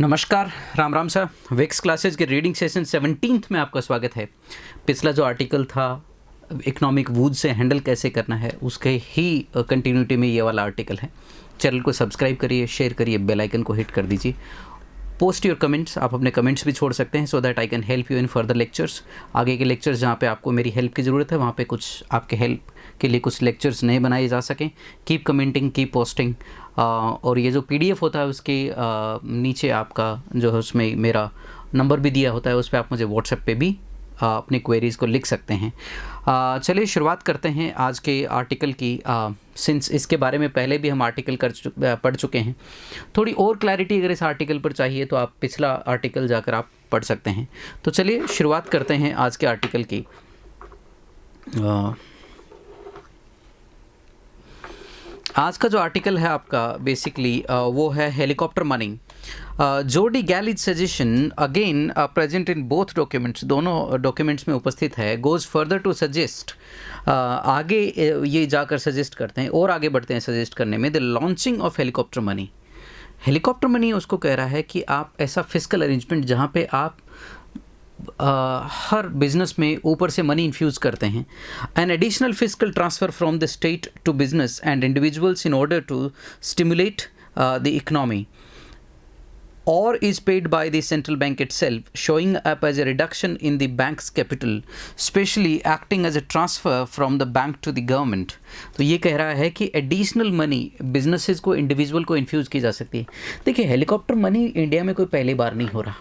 नमस्कार, Ram Ram sir. Vicks classes के reading session 17th में आपका स्वागत है। पिछला जो आर्टिकल था इकोनॉमिक वूज से हैंडल कैसे करना है, उसके ही कंटिन्यूटी में ये वाला आर्टिकल है। चैनल को सब्सक्राइब करिए, शेयर करिए, बेल आइकन को हिट कर दीजिए। पोस्ट योर कमेंट्स, आप अपने कमेंट्स भी छोड़ सकते हैं so that I can help you in further lectures. आगे के लेक्चर्स जहाँ पे आपको मेरी हेल्प की ज़रूरत है, वहाँ पे कुछ आपके हेल्प के लिए कुछ लेक्चर्स नए बनाए जा सकें। Keep commenting, keep posting. और ये जो पीडीएफ होता है उसके नीचे आपका जो है उसमें मेरा नंबर भी दिया होता है, उस पर आप मुझे व्हाट्सएप पे भी अपनी क्वेरीज़ को लिख सकते हैं। चलिए शुरुआत करते हैं आज के आर्टिकल की। सिंस इसके बारे में पहले भी हम आर्टिकल पढ़ चुके हैं, थोड़ी और क्लैरिटी अगर इस आर्टिकल पर चाहिए तो आप पिछला आर्टिकल जाकर आप पढ़ सकते हैं। तो चलिए शुरुआत करते हैं आज के आर्टिकल की। आज का जो आर्टिकल है आपका बेसिकली वो है helicopter money. Jordi Gali suggestion again present in both documents, दोनों डॉक्यूमेंट्स में उपस्थित है। गोज फर्दर टू सजेस्ट, आगे ये जाकर सजेस्ट करते हैं और आगे बढ़ते हैं सजेस्ट करने में, the launching of helicopter money. Helicopter money उसको कह रहा है कि आप ऐसा फिजिकल अरेंजमेंट जहाँ पे आप हर बिजनेस में ऊपर से मनी इन्फ्यूज़ करते हैं। An additional physical transfer from the state to business and individuals in order to stimulate the economy or is paid by the central bank itself, showing up as a reduction in the bank's capital, especially acting as a transfer from the bank to the government। तो ये कह रहा है कि additional money businesses को, individual को infuse की जा सकती है। देखिए, हेलीकॉप्टर मनी इंडिया में कोई पहली बार नहीं हो रहा।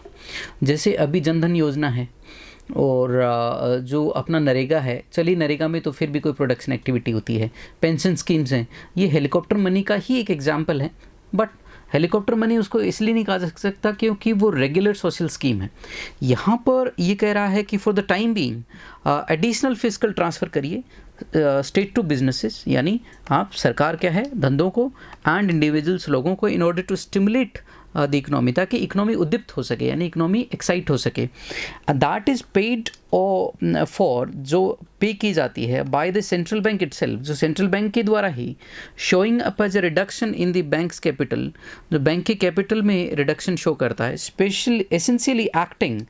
जैसे अभी जनधन योजना है और जो अपना नरेगा है, चलिए नरेगा में तो फिर भी कोई प्रोडक्शन एक्टिविटी होती है, पेंशन स्कीम्स हैं, ये हेलीकॉप्टर मनी का ही एक एग्जाम्पल है। बट हेलीकॉप्टर मनी उसको इसलिए नहीं कहा जा सकता क्योंकि वो रेगुलर सोशल स्कीम है। यहाँ पर ये कह रहा है कि for the time being additional physical transfer करिए स्टेट टू बिजनेसेस, यानी आप सरकार क्या है धंधों को एंड इंडिविजुअल्स लोगों को, in order to stimulate the economy, ताकि इकोनॉमी उद्दीप्त हो सके, यानी इकोनॉमी एक्साइट हो सके। दैट इज़ पेड फॉर, जो पे की जाती है by the central bank itself, जो सेंट्रल बैंक के द्वारा ही, showing up as a reduction in the bank's capital, जो बैंक के कैपिटल में रिडक्शन शो करता है, special essentially acting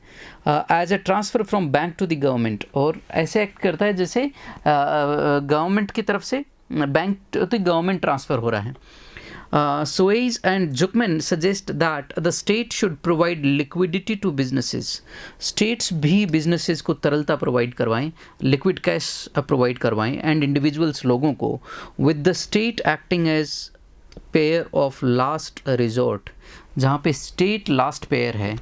as a transfer from bank to the government, और ऐसे एक्ट करता है जैसे गवर्नमेंट की तरफ से bank to the government transfer हो रहा है। Swayze and Zuckman suggest that the state should provide liquidity to businesses. States भी businesses को तरलता प्रोवाइड करवाएं, लिक्विड कैश प्रोवाइड करवाएं, एंड इंडिविजुअल्स लोगों को, with the state acting as payer of last resort, जहाँ पे स्टेट लास्ट पेयर है,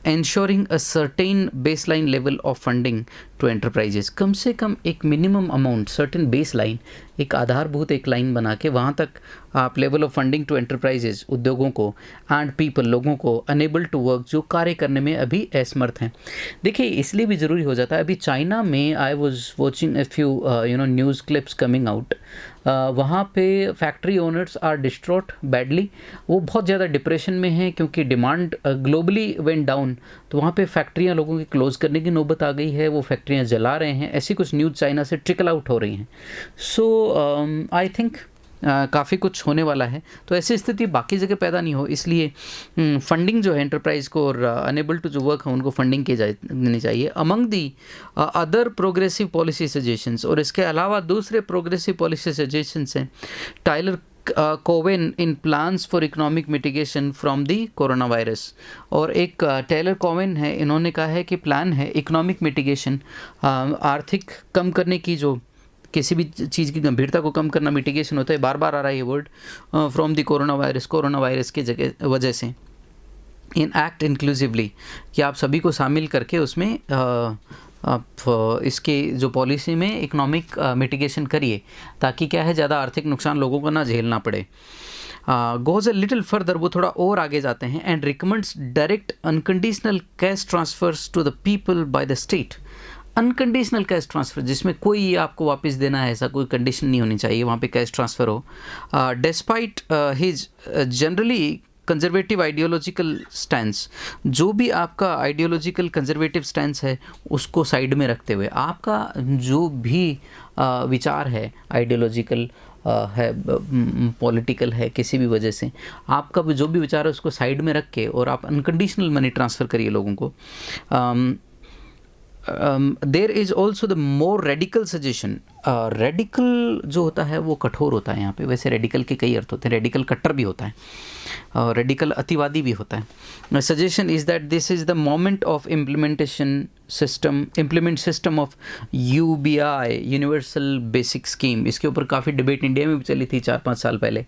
ensuring a certain baseline level of funding to enterprises। कम से कम एक minimum amount, certain base line, एक आधारभूत एक लाइन बना के वहाँ तक आप level of funding to enterprises, उद्योगों को, एंड पीपल लोगों को, अनेबल टू वर्क, जो कार्य करने में अभी असमर्थ हैं। देखिए, इसलिए भी ज़रूरी हो जाता है। अभी चाइना में I was watching a few news clips coming out, वहाँ पे factory owners are distraught badly, वो बहुत ज़्यादा डिप्रेशन में हैं क्योंकि डिमांड ग्लोबली वेंट डाउन, तो वहाँ पे फैक्ट्रियाँ लोगों की क्लोज़ करने की नौबत आ गई है, वो फैक्ट्रियाँ जला रहे हैं। ऐसी कुछ न्यूज़ चाइना से ट्रिकल आउट हो रही हैं। सो आई थिंक काफ़ी कुछ होने वाला है। तो ऐसी स्थिति बाकी जगह पैदा नहीं हो, इसलिए फंडिंग जो है एंटरप्राइज को और अनेबल टू जो वर्क है उनको फंडिंग की देनी चाहिए। Among the other progressive policy suggestions, और इसके अलावा दूसरे प्रोग्रेसिव पॉलिसी सजेशंस हैं Tyler Cowen in plans for economic mitigation from the corona virus, और एक टेलर कोवेन है, इन्होंने कहा है कि प्लान है इकोनॉमिक मिटिगेशन, आर्थिक कम करने की, जो किसी भी चीज़ की गंभीरता को कम करना मिटिगेशन होता है, बार बार आ रहा है ये word, from the corona virus के वजह से, इन एक्ट इंक्लूसिवली, कि आप सभी को शामिल करके उसमें आप इसके जो पॉलिसी में इकोनॉमिक मिटिगेशन करिए, ताकि क्या है ज़्यादा आर्थिक नुकसान लोगों को ना झेलना पड़े। गोज़ अ लिटिल फर्दर, वो थोड़ा और आगे जाते हैं, and recommends direct unconditional cash transfers to the people by the state. Unconditional cash transfer, जिसमें कोई आपको वापस देना है ऐसा कोई कंडीशन नहीं होनी चाहिए, वहाँ पे कैश ट्रांसफ़र हो। Despite his generally conservative ideological stance, जो भी आपका आइडियोलॉजिकल कंजर्वेटिव स्टैंस है उसको साइड में रखते हुए, आपका जो भी विचार है आइडियोलॉजिकल है, पॉलिटिकल है, किसी भी वजह से आपका जो भी विचार है उसको साइड में रख के और आप अनकंडीशनल मनी ट्रांसफ़र करिए लोगों को। There is also the more radical suggestion. Radical जो होता है वो कठोर होता है यहाँ पे, वैसे रेडिकल के कई अर्थ होते हैं, रेडिकल कट्टर भी होता है, रेडिकल अतिवादी भी होता है। Suggestion is that this is the moment of implement system of UBI, universal basic scheme. इसके ऊपर काफ़ी डिबेट इंडिया में भी चली थी 4-5 साल पहले,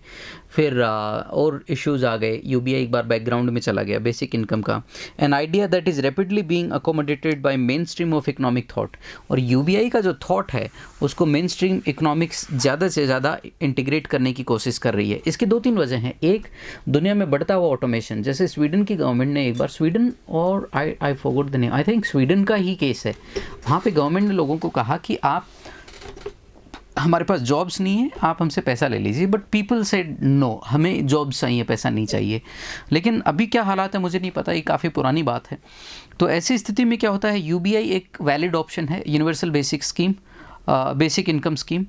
फिर और इश्यूज आ गए, UBI एक बार बैकग्राउंड में चला गया, बेसिक इनकम का। An idea that is rapidly being accommodated by main stream of economic thought. और UBI का जो थॉट है उसको मेन स्ट्रीम इकोनॉमिक्स ज़्यादा से ज़्यादा इंटीग्रेट करने की कोशिश कर रही है। इसकी 2-3 वजह हैं। एक, दुनिया में बढ़ता हुआ ऑटोमेशन, जैसे स्वीडन की गवर्नमेंट ने एक बार, स्वीडन और I forgot the name, I think Sweden का ही केस है, वहाँ पे गवर्नमेंट ने लोगों को कहा कि आप, हमारे पास जॉब्स नहीं है, आप हमसे पैसा ले लीजिए, बट पीपल सेड नो, हमें जॉब्स चाहिए, पैसा नहीं चाहिए। लेकिन अभी क्या हालात है मुझे नहीं पता, ये काफ़ी पुरानी बात है। तो ऐसी स्थिति में क्या होता है, UBI एक वैलिड ऑप्शन है, universal basic scheme, basic income scheme.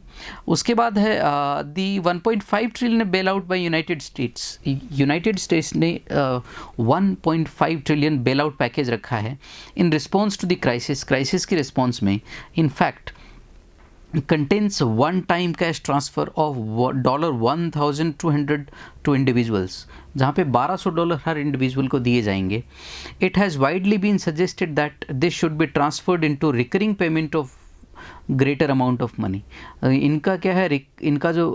उसके बाद है the 1.5 trillion bail out by United States. United States ने 1.5 ट्रिलियन बेल आउट पैकेज रखा है in response to the crisis के रिस्पॉन्स में। In fact contains one time cash transfer of $1,200 to individuals, जहाँ पे $1,200 हर इंडिविजुअल को दिए जाएंगे। It has widely been suggested that this should be transferred into recurring payment of greater amount of money। इनका क्या है, इनका जो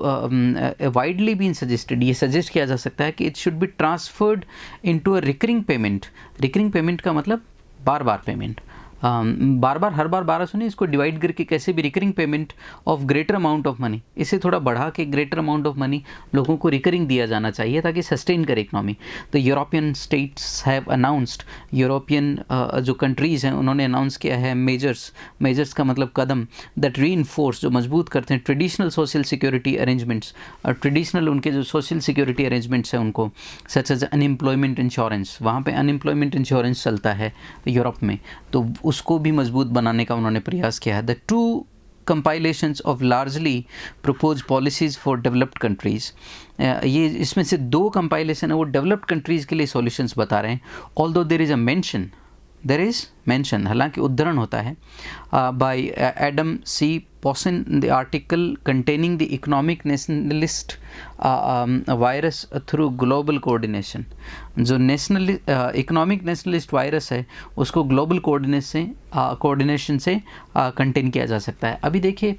वाइडली बीन सजेस्टेड, ये सजेस्ट किया जा सकता है कि it should be transferred into a recurring payment. Recurring payment का मतलब बार बार पेमेंट, बार बार, हर बार 1200 नहीं, इसको डिवाइड करके कैसे भी recurring payment of greater amount of money, इसे थोड़ा बढ़ा के ग्रेटर अमाउंट ऑफ मनी लोगों को रिकरिंग दिया जाना चाहिए ताकि सस्टेन करे इकोनॉमी। तो European states have announced, European जो कंट्रीज़ हैं उन्होंने अनाउंस किया है मेजर्स का मतलब कदम, दैट रीइंफोर्स, जो मजबूत करते हैं traditional social security arrangements, traditional उनके जो सोशल सिक्योरिटी अरेंजमेंट्स हैं उनको, सच एज अनएम्प्लॉयमेंट इंश्योरेंस, वहाँ पे अनएम्प्लॉयमेंट इंश्योरेंस चलता है यूरोप में, तो उसको भी मजबूत बनाने का उन्होंने प्रयास किया है। The two compilations of largely proposed policies for developed countries, ये इसमें से 2 compilation है वो डेवलप्ड कंट्रीज़ के लिए सॉल्यूशंस बता रहे हैं। although there is a mention, हालांकि उद्धरण होता है by Adam C. Possin, the article containing the economic nationalist virus through global coordination। जो इकोनॉमिक नेशनलिस्ट वायरस है उसको ग्लोबल कोऑर्डिनेशन से कंटेन किया जा सकता है। अभी देखिए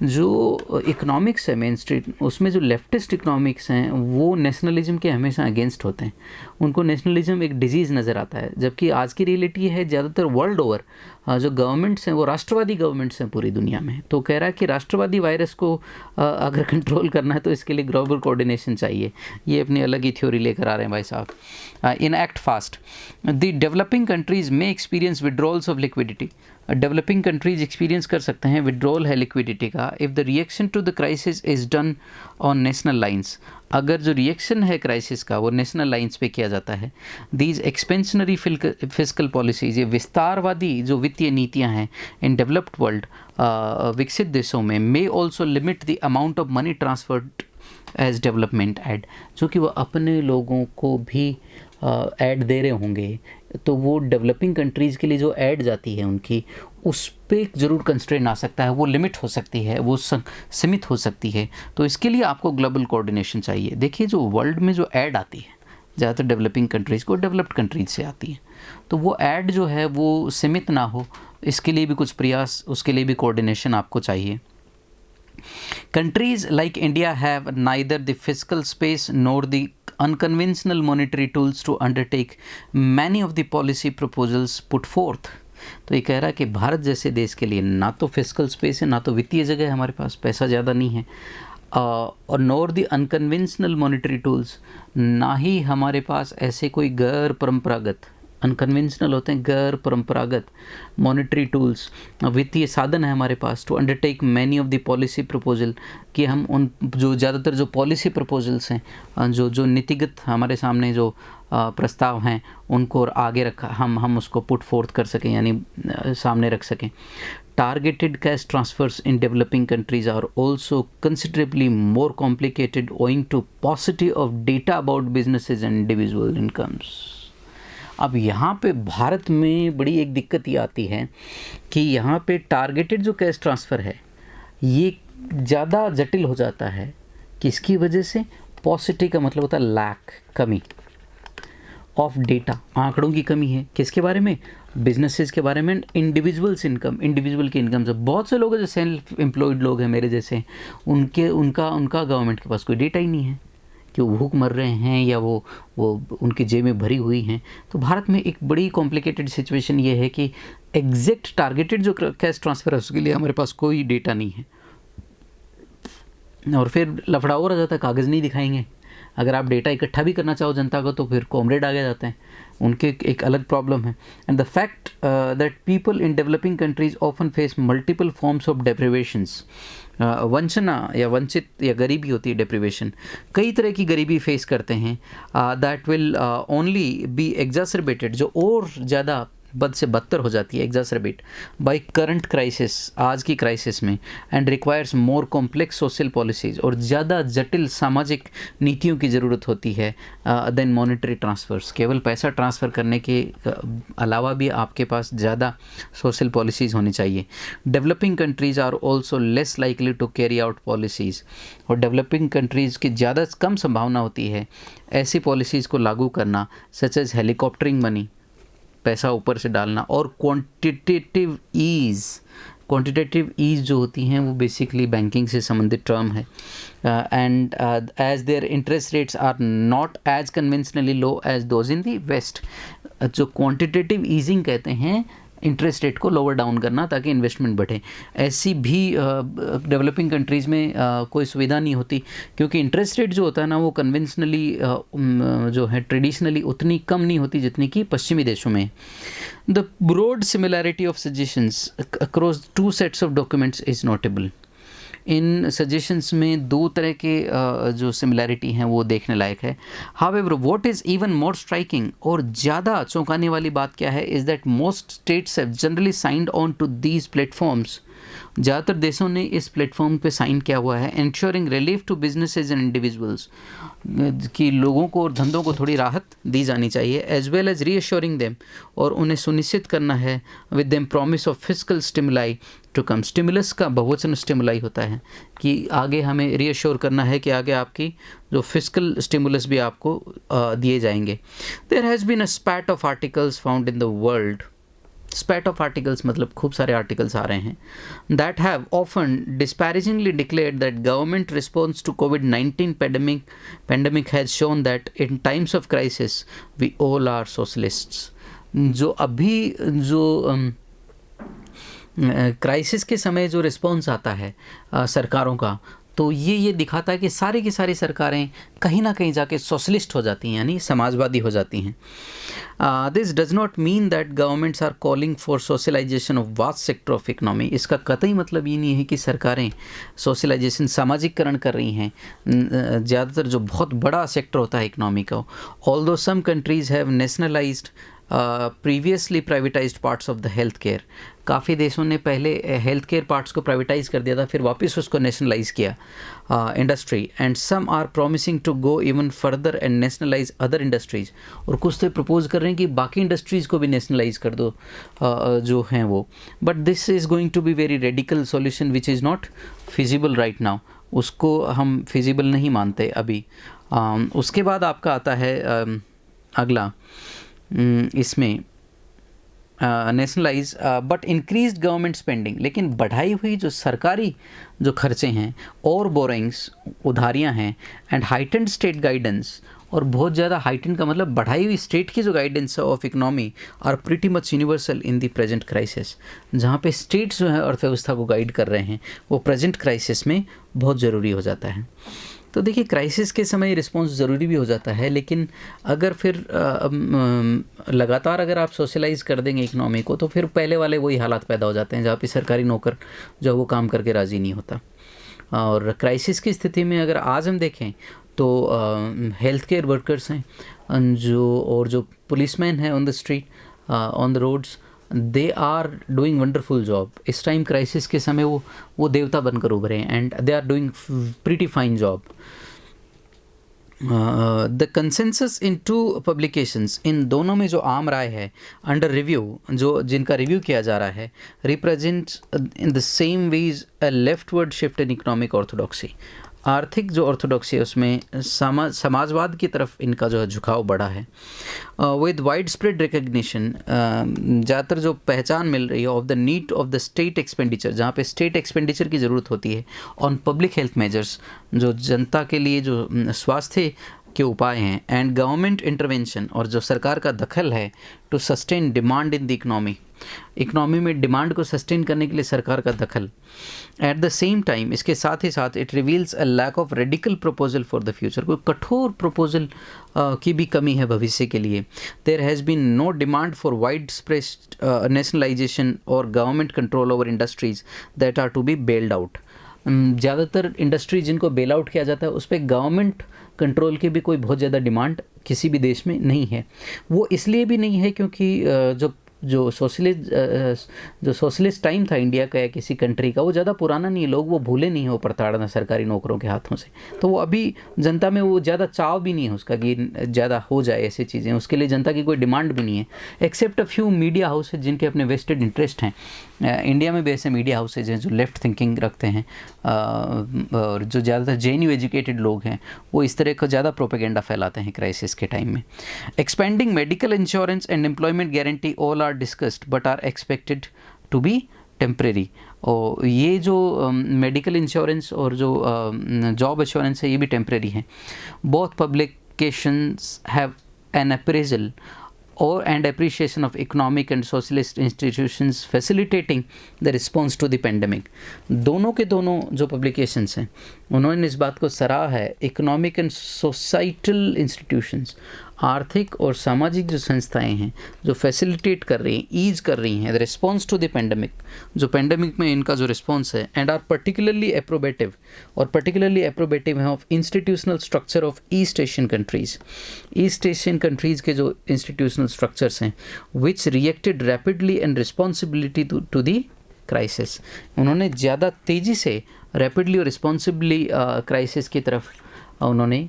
जो इकोनॉमिक्स है मेन स्ट्रीट, उसमें जो लेफ्टिस्ट इकोनॉमिक्स हैं वो नेशनलिज्म के हमेशा अगेंस्ट होते हैं, उनको नेशनलिज्म एक डिजीज़ नज़र आता है, जबकि आज की रियलिटी है ज़्यादातर वर्ल्ड ओवर जो गवर्नमेंट्स हैं वो राष्ट्रवादी गवर्नमेंट्स हैं पूरी दुनिया में। तो कह रहा है कि राष्ट्रवादी वायरस को अगर कंट्रोल करना है तो इसके लिए ग्लोबल कोऑर्डिनेशन चाहिए। ये अपनी अलग ही थ्योरी लेकर आ रहे हैं भाई साहब। In act fast, the developing countries में experience withdrawals of liquidity. Developing countries experience कर सकते हैं विड्रॉल है लिक्विडिटी का, if the reaction to the crisis is done on national lines, अगर जो रिएक्शन है क्राइसिस का वो नेशनल लाइंस पे किया जाता है। दीज एक्सपेंशनरी फिस्कल पॉलिसीज़, ये विस्तारवादी जो वित्तीय नीतियाँ हैं इन डेवलप्ड वर्ल्ड, विकसित देशों में, may also limit the amount of money transferred as development aid, जो कि वो अपने लोगों को भी ऐड दे रहे होंगे, तो वो डेवलपिंग कंट्रीज़ के लिए जो ऐड जाती है उनकी, उस पे ज़रूर कंस्ट्रेन आ सकता है, वो लिमिट हो सकती है, वो सीमित हो सकती है। तो इसके लिए आपको ग्लोबल कोऑर्डिनेशन चाहिए। देखिए जो वर्ल्ड में जो ऐड आती है ज़्यादातर डेवलपिंग कंट्रीज़ को, डेवलप्ड कंट्रीज से आती है, तो वो ऐड जो है वो सीमित ना हो, इसके लिए भी कुछ प्रयास, उसके लिए भी कोऑर्डिनेशन आपको चाहिए। Countries like India have neither the fiscal space nor the unconventional monetary tools to undertake many of the policy proposals put forth। तो ये कह रहा है कि भारत जैसे देश के लिए ना तो फिस्कल स्पेस है, ना तो वित्तीय जगह है, हमारे पास पैसा ज़्यादा नहीं है, और नॉर दी अनकन्वेंशनल मॉनेटरी टूल्स, ना ही हमारे पास ऐसे कोई गैर परंपरागत अनकन्वेंशनल होते हैं, गैर परंपरागत मॉनेटरी टूल्स, वित्तीय साधन है हमारे पास to undertake many of the policy proposal, कि हम उन जो ज़्यादातर जो पॉलिसी प्रपोजल्स हैं, जो नीतिगत हमारे सामने जो प्रस्ताव हैं उनको आगे रखा हम उसको पुट फोर्थ कर सकें, यानी सामने रख सकें. Targeted cash transfers in developing countries are also considerably more complicated owing to paucity of data about businesses and individual incomes. अब यहाँ पे भारत में बड़ी एक दिक्कत ये आती है कि यहाँ पे टारगेटेड जो कैश ट्रांसफ़र है ये ज़्यादा जटिल हो जाता है. किसकी वजह से? पॉसिटी का मतलब होता है लैक, कमी ऑफ डेटा, आंकड़ों की कमी है. किसके बारे में? बिजनेसेस के बारे में. इंडिविजुअल्स इनकम, इंडिविजुअल की इनकम से बहुत से लोग हैं जो सेल्फ एम्प्लॉयड लोग हैं मेरे जैसे, उनका गवर्नमेंट के पास कोई डेटा ही नहीं है कि वो भूख मर रहे हैं या वो उनकी जेब में भरी हुई हैं. तो भारत में एक बड़ी कॉम्प्लिकेटेड सिचुएशन ये है कि एग्जैक्ट टारगेटेड जो कैश ट्रांसफ़र है उसके लिए हमारे पास कोई डेटा नहीं है. और फिर लफड़ा और आ जाता है, कागज़ नहीं दिखाएंगे. अगर आप डेटा इकट्ठा भी करना चाहो जनता को तो फिर कॉमरेड आगे जाते हैं, उनके एक अलग प्रॉब्लम है. And the fact that people in developing countries often face multiple forms of deprivations, वंचना या वंचित या गरीबी होती है डेप्रिवेशन, कई तरह की गरीबी फेस करते हैं. दैट विल ओनली बी एग्जासरबेटेड, जो और ज़्यादा बद से बदतर हो जाती है, एग्जासरबेट बाय करंट क्राइसिस, आज की क्राइसिस में. And requires more complex social policies, और ज़्यादा जटिल सामाजिक नीतियों की ज़रूरत होती है देन मॉनेटरी ट्रांसफ़र्स. केवल पैसा ट्रांसफ़र करने के अलावा भी आपके पास ज़्यादा सोशल पॉलिसीज़ होनी चाहिए. Developing countries are also less likely to carry out policies, और डेवलपिंग कंट्रीज़ की ज़्यादा कम संभावना होती है ऐसी पॉलिसीज़ को लागू करना, सच एज हेलीकॉप्टरिंग मनी, पैसा ऊपर से डालना, और क्वांटिटेटिव ईज़ जो होती हैं वो बेसिकली बैंकिंग से संबंधित टर्म है. And as their interest rates are not as conventionally low as those in the west. जो क्वांटिटेटिव ईजिंग कहते हैं इंटरेस्ट रेट को लोअर डाउन करना ताकि इन्वेस्टमेंट बढ़े, ऐसी भी डेवलपिंग कंट्रीज़ में कोई सुविधा नहीं होती, क्योंकि इंटरेस्ट रेट जो होता है ना वो कन्वेंशनली जो है ट्रेडिशनली उतनी कम नहीं होती जितनी कि पश्चिमी देशों में. The broad similarity of suggestions across two sets of documents is notable. इन सजेशंस में दो तरह के जो सिमिलैरिटी हैं वो देखने लायक है. However what is even more striking, और ज़्यादा चौंकाने वाली बात क्या है, is that most states have generally signed on to these platforms. ज़्यादातर देशों ने इस प्लेटफॉर्म पे साइन किया हुआ है. Ensuring relief to businesses and individuals, कि लोगों को और धंधों को थोड़ी राहत दी जानी चाहिए. As well as reassuring them, और उन्हें सुनिश्चित करना है with them promise of fiscal stimuli to come. Stimulus का बहुवचन स्टिमुलाई होता है कि आगे हमें रीअश्योर करना है कि आगे आपकी जो फिस्कल स्टिमुलस भी आपको दिए जाएंगे. There has been a spate of articles found in the world. Spate of articles मतलब खूब सारे आर्टिकल्स आ रहे हैं. That have often disparagingly declared that government response to कोविड-19 pandemic has shown that in times of crisis we all are socialists. जो अभी जो क्राइसिस के समय जो रिस्पॉन्स आता है सरकारों का, तो ये दिखाता है कि सारी की सारी सरकारें कहीं ना कहीं जाके सोशलिस्ट हो जाती हैं, यानी समाजवादी हो जाती हैं. This does not mean that governments are calling for socialisation of vast sector of economy. इसका कतई मतलब ये नहीं है कि सरकारें सोशलाइजेशन, सामाजिकरण कर रही हैं ज़्यादातर जो बहुत बड़ा सेक्टर होता है इकनॉमी का. Although some countries have nationalized previously privatized parts of the health care. काफ़ी देशों ने पहले हेल्थ केयर पार्ट्स को प्राइवेटाइज कर दिया था, फिर वापस उसको नेशनलाइज किया industry. And some are promising to go even further and nationalize other industries. और कुछ तो प्रपोज कर रहे हैं कि बाकी इंडस्ट्रीज़ को भी नेशनलाइज कर दो जो हैं वो. But this is going to be very radical solution which is not feasible right now. उसको हम फिजिबल नहीं मानते अभी. उसके बाद आपका आता है अगला इसमें nationalise but increased government spending. लेकिन बढ़ाई हुई जो सरकारी जो खर्चे हैं और बोरिंग्स, उधारियां हैं, एंड हाइटेंड स्टेट गाइडेंस, और बहुत ज़्यादा हाइटेंड का मतलब बढ़ाई हुई स्टेट की जो guidance of economy are pretty much universal in the present crisis. जहाँ पे स्टेट्स जो है अर्थव्यवस्था को गाइड कर रहे हैं वो प्रेजेंट क्राइसिस में बहुत ज़रूरी हो जाता है. तो देखिए क्राइसिस के समय रिस्पॉन्स ज़रूरी भी हो जाता है, लेकिन अगर फिर लगातार अगर आप सोशलाइज कर देंगे इकनॉमी को, तो फिर पहले वाले वही हालात पैदा हो जाते हैं जहाँ पे सरकारी नौकर जो है वो काम करके राज़ी नहीं होता। और क्राइसिस की स्थिति में अगर आज हम देखें तो हेल्थ केयर वर्कर्स हैं जो पुलिसमैन हैं on the street, on the roads, they are doing wonderful job. इस टाइम क्राइसिस के समय वो देवता बनकर उभरे हैं and they are doing pretty fine job. The consensus in two publications, इन दोनों में जो आम राय है अंडर रिव्यू, जो जिनका रिव्यू किया जा रहा है, represents in the same ways a leftward shift in economic orthodoxy. आर्थिक जो ऑर्थोडॉक्सी है उसमें समाजवाद की तरफ इनका जो है झुकाव बढ़ा है। विद वाइड स्प्रेड रिकग्निशन, ज़्यादातर जो पहचान मिल रही है of the need of the state expenditure, जहाँ पे स्टेट एक्सपेंडिचर की ज़रूरत होती है ऑन पब्लिक हेल्थ मेजर्स, जो जनता के लिए जो स्वास्थ्य के उपाय हैं, एंड गवर्नमेंट इंटरवेंशन, और जो सरकार का दखल है to sustain demand in the economy में डिमांड को सस्टेन करने के लिए सरकार का दखल। एट द सेम टाइम, इसके साथ ही साथ it reveals a lack of radical proposal for the future, कोई कठोर प्रपोजल की भी कमी है भविष्य के लिए। There has been no demand for wide spread nationalisation और government control over industries that are to be bailed out. ज़्यादातर इंडस्ट्री जिनको बेल आउट किया जाता है उस पर गवर्नमेंट कंट्रोल की भी कोई बहुत ज़्यादा डिमांड किसी भी देश में नहीं है। वो इसलिए भी नहीं है क्योंकि जो सोशलिस्ट टाइम था इंडिया का या किसी कंट्री का, वो ज़्यादा पुराना नहीं है, लोग वो भूले नहीं है वो प्रताड़ना सरकारी नौकरों के हाथों से। तो वो अभी जनता में वो ज़्यादा चाव भी नहीं है उसका कि ज़्यादा हो जाए ऐसी चीज़ें, उसके लिए जनता की कोई डिमांड भी नहीं है, except a few media houses जिनके अपने वेस्टेड इंटरेस्ट हैं। इंडिया में भी ऐसे मीडिया हाउसेज हैं जो लेफ्ट थिंकिंग रखते हैं, और जो ज़्यादातर जेन्यू एजुकेटेड लोग हैं वो इस तरह का ज़्यादा प्रोपेगेंडा फैलाते हैं क्राइसिस के टाइम में। Expending medical insurance and employment guarantee all are discussed but are expected to be temporary. और ये जो मेडिकल इंश्योरेंस और जो जॉब इंश्योरेंस है ये भी टेम्परेरी है। Both publications have an appraisal or and appreciation of economic and socialist institutions facilitating the response to the pandemic। दोनों के दोनों जो पब्लिकेशंस हैं उन्होंने इस बात को सराहा है, इकोनॉमिक एंड सोसाइटल इंस्टीट्यूशंस, आर्थिक और सामाजिक जो संस्थाएं हैं जो फैसिलिटेट कर रही हैं, ईज कर रही हैं the response to the pandemic, जो पेंडेमिक में इनका जो रिस्पॉन्स है, एंड आर पर्टिकुलरली एप्रोबेटिव, और पर्टिकुलरली एप्रोबेटिव है of institutional structure of East Asian countries. East Asian countries के जो इंस्टीट्यूशनल स्ट्रक्चर्स हैं which reacted rapidly and responsibility to the crisis, उन्होंने ज़्यादा तेज़ी से रैपिडली और रिस्पॉन्सिबली क्राइसिस की तरफ उन्होंने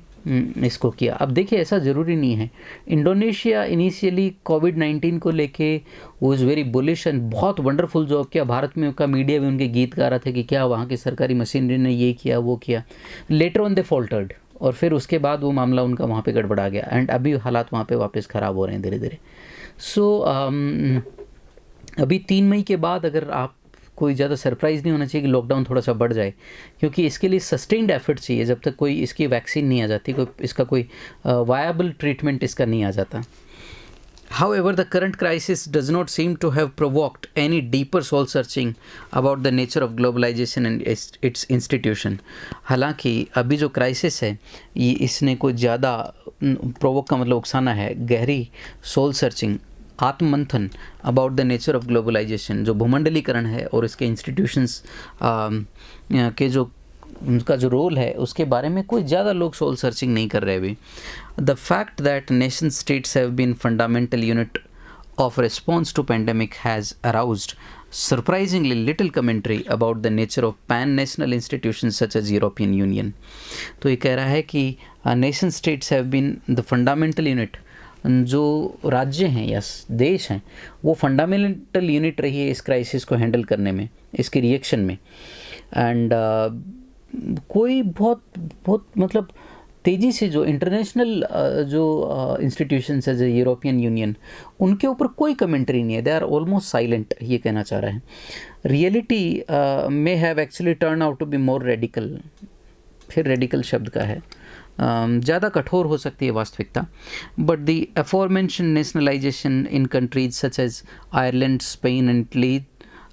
इसको किया। अब देखिए ऐसा ज़रूरी नहीं है, इंडोनेशिया इनिशियली कोविड-19 को लेके वो इज़ वेरी बुलिश एंड बहुत वंडरफुल जॉब किया, भारत में उनका मीडिया भी उनके गीत गा रहा था कि क्या वहाँ की सरकारी मशीनरी ने ये किया वो किया। लेटर ऑन दे फॉल्टर्ड, और फिर उसके बाद वो मामला उनका वहाँ पे गड़बड़ा गया, एंड अभी हालात वहाँ पे वापस ख़राब हो रहे हैं धीरे धीरे। सो अभी 3 मई के बाद अगर आप कोई ज़्यादा सरप्राइज़ नहीं होना चाहिए कि लॉकडाउन थोड़ा सा बढ़ जाए, क्योंकि इसके लिए सस्टेन्ड एफर्ट चाहिए जब तक कोई इसकी वैक्सीन नहीं आ जाती, कोई इसका कोई वायबल ट्रीटमेंट इसका नहीं आ जाता। However, the current crisis does not seem to have provoked any deeper soul searching about the nature of globalization and its institution। हालांकि अभी जो क्राइसिस है ये इसने कोई ज़्यादा प्रोवोक का मतलब उकसाना है, गहरी सोल सर्चिंग, आत्ममंथन about the nature of globalisation, जो भूमंडलीकरण है और इसके इंस्टीट्यूशंस के जो उनका जो रोल है उसके बारे में कोई ज़्यादा लोग सोल सर्चिंग नहीं कर रहे अभी। The fact that nation states have been fundamental unit of response to pandemic has aroused surprisingly little commentary about the nature of pan-national institutions such as European Union। तो ये कह रहा है कि nation states have been the fundamental unit, जो राज्य हैं या देश हैं वो फंडामेंटल यूनिट रही है इस क्राइसिस को हैंडल करने में, इसके रिएक्शन में। एंड कोई बहुत मतलब तेज़ी से जो इंटरनेशनल जो इंस्टीट्यूशंस है, जैसे यूरोपियन यूनियन, उनके ऊपर कोई कमेंट्री नहीं है, दे आर ऑलमोस्ट साइलेंट, ये कहना चाह रहा है। Reality may have actually turn out to be more radical, फिर रेडिकल शब्द का है, ज़्यादा कठोर हो सकती है वास्तविकता। But the aforementioned nationalisation in countries such as Ireland, Spain and Italy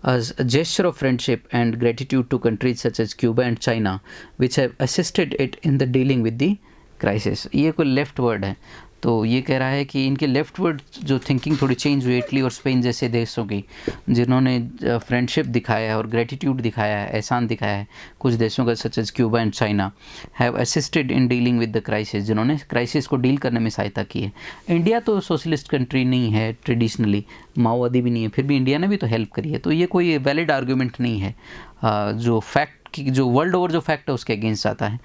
as a gesture of friendship and gratitude to countries such as Cuba and China, which have assisted it in the dealing with the crisis. ये कोई left word है, तो ये कह रहा है कि इनके लेफ्ट वर्ड जो थिंकिंग थोड़ी चेंज हुई इटली और स्पेन जैसे देशों की, जिन्होंने फ्रेंडशिप दिखाया है और ग्रेटिट्यूड दिखाया है, एहसान दिखाया है कुछ देशों का, such as Cuba and China, have assisted in dealing with the crisis, जिन्होंने क्राइसिस को डील करने में सहायता की है. इंडिया तो सोशलिस्ट कंट्री नहीं है ट्रेडिशनली, माओवादी भी नहीं है, फिर भी इंडिया ने भी तो हेल्प करी है, तो ये कोई वैलिड आर्गूमेंट नहीं है जो फैक्ट कि जो वर्ल्ड ओवर जो फैक्ट है उसके अगेंस्ट आता है.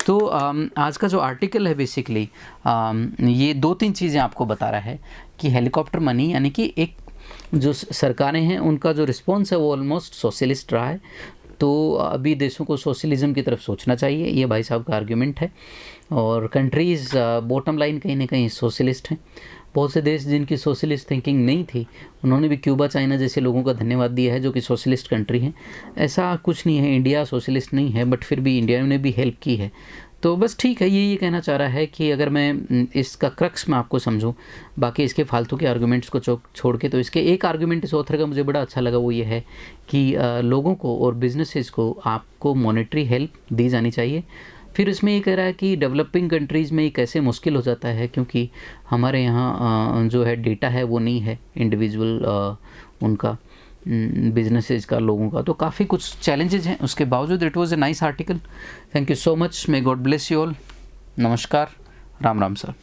तो आज का जो आर्टिकल है बेसिकली ये 2-3 चीज़ें आपको बता रहा है कि हेलीकॉप्टर मनी, यानी कि एक जो सरकारें हैं उनका जो रिस्पॉन्स है वो ऑलमोस्ट सोशलिस्ट रहा है, तो अभी देशों को सोशलिज्म की तरफ सोचना चाहिए, ये भाई साहब का आर्ग्यूमेंट है. और कंट्रीज़ बॉटम लाइन कहीं ना कहीं सोशलिस्ट हैं. बहुत से देश जिनकी सोशलिस्ट थिंकिंग नहीं थी उन्होंने भी क्यूबा चाइना जैसे लोगों का धन्यवाद दिया है जो कि सोशलिस्ट कंट्री हैं. ऐसा कुछ नहीं है, इंडिया सोशलिस्ट नहीं है, बट फिर भी इंडिया ने भी हेल्प की है. तो बस ठीक है, ये कहना चाह रहा है कि अगर मैं इसका क्रक्स में आपको समझूं, बाकी इसके फालतू के आर्गुमेंट्स को छोड़ के, तो इसके एक आर्गुमेंट इस ऑथर का मुझे बड़ा अच्छा लगा, वो ये है कि लोगों को और बिजनेसेस को आपको मॉनेटरी हेल्प दी जानी चाहिए. फिर इसमें ये कह रहा है कि डेवलपिंग कंट्रीज़ में ये कैसे मुश्किल हो जाता है क्योंकि हमारे यहाँ जो है डेटा है वो नहीं है इंडिविजुअल उनका बिजनेसेस का, लोगों का, तो काफ़ी कुछ चैलेंजेस हैं. उसके बावजूद it was a nice article. Thank you so much. May God bless you all. नमस्कार. राम राम सर.